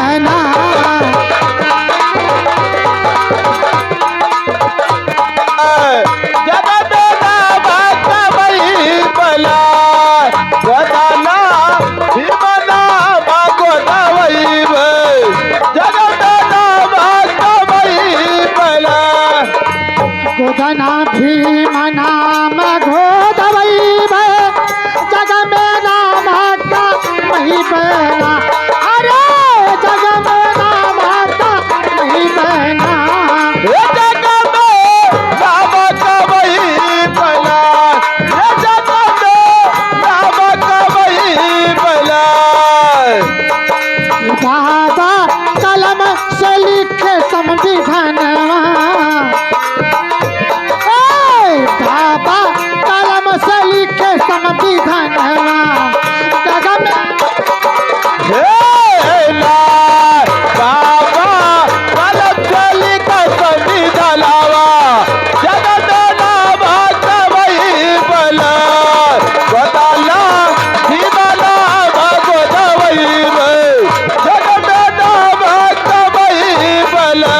बहना गोदना भीम नाम गोदवई जग में नाम का मही बहना अरे जग में नाम का मही बहना जग में नाम का वही बला जग में नाम का वही बला बाबा कलम से लिखे संविधानवा बाबा कलम से लिखे संविधानवा जग में बाबा कलम से लिखे संविधानवा जग में नाम का वही बला गोदाला भीमना गोदवई जग में नाम का वही बला।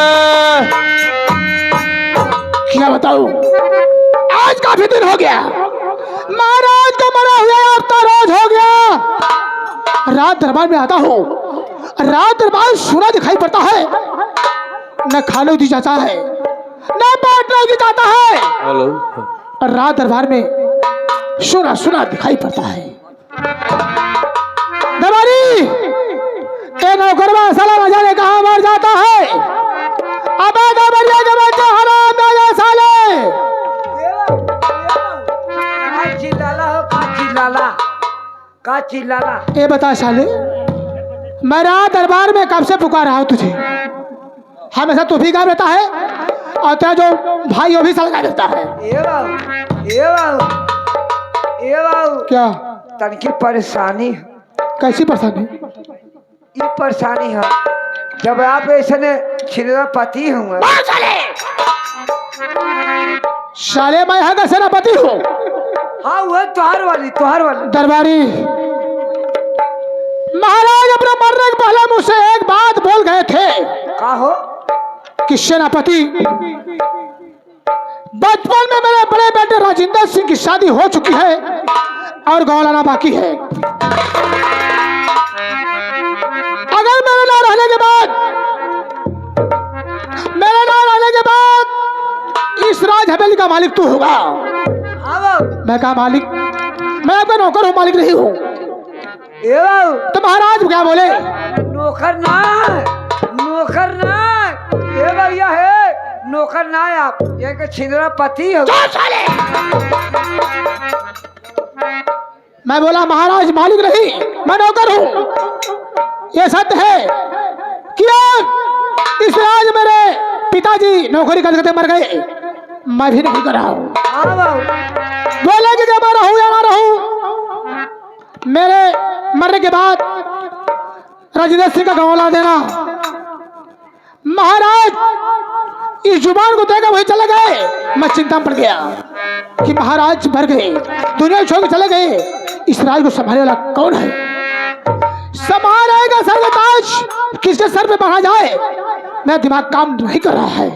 क्या बताऊं, आज काफी दिन हो गया महाराज का मरा हुआ अब तो रोज हो गया। रात दरबार में आता हूँ, रात दरबार सुना दिखाई पड़ता है, न खाने दी जाता है न बांटने की जाता है। हेलो रात दरबार में सुना सुना दिखाई पड़ता है। दरबारी ए नौकरवा साला न जाने कहाँ मर जाता है। अब दरबारिया के बच्चे हराम दादा साले का चिल्लाला ये बता साले, मैं रात दरबार में कब से पुकार रहा हूँ तुझे, हमेशा तू भी गायब रहता है और तेरा जो भाई वो भी साला गायब रहता है। ए बाबू क्या तनकी परेशानी है। कैसी परेशानी? ये परेशानी है जब आप ऐसे छिलरा पति हूँ साले मैं यहाँ का सेनापति हूँ। हाँ वो तुहार वाली दरबारी महाराज अपने मरने के पहले मुझसे एक बात बोल गए थे। का हो कि सेनापति बचपन में मेरे बड़े बेटे राजेंद्र सिंह की शादी हो चुकी है और गाँव लाना बाकी है। अगर मेरे ना रहने के बाद इस राज हवेली का मालिक तू होगा। मैं कहा मालिक, मैं आपका नौकर हूँ, मालिक नहीं हूँ। तो महाराज क्या बोले? नौकर ना ये भैया है, नौकर ना है आप, ये छिंदरा पति हो। मैं बोला महाराज मालिक नहीं, मैं नौकर हूँ। ये सत्य है कि इस राज मेरे पिताजी नौकरी करते मर गए, मैं भी नहीं कर रहा हूँ। बोले कि जब मैं रहूं या ना रहूं, मेरे मरने के बाद राजेंद्र सिंह का गाँव ला देना। महाराज इस जुबान को देकर वही चले गए। मैं चिंता में पड़ गया कि महाराज मर गए, दुनिया छोड़ के चले गए, इस राज को संभालने वाला कौन है? संभालेगा सर का ताज किसके सर पे पढ़ा जाए, मेरा दिमाग काम नहीं कर रहा है।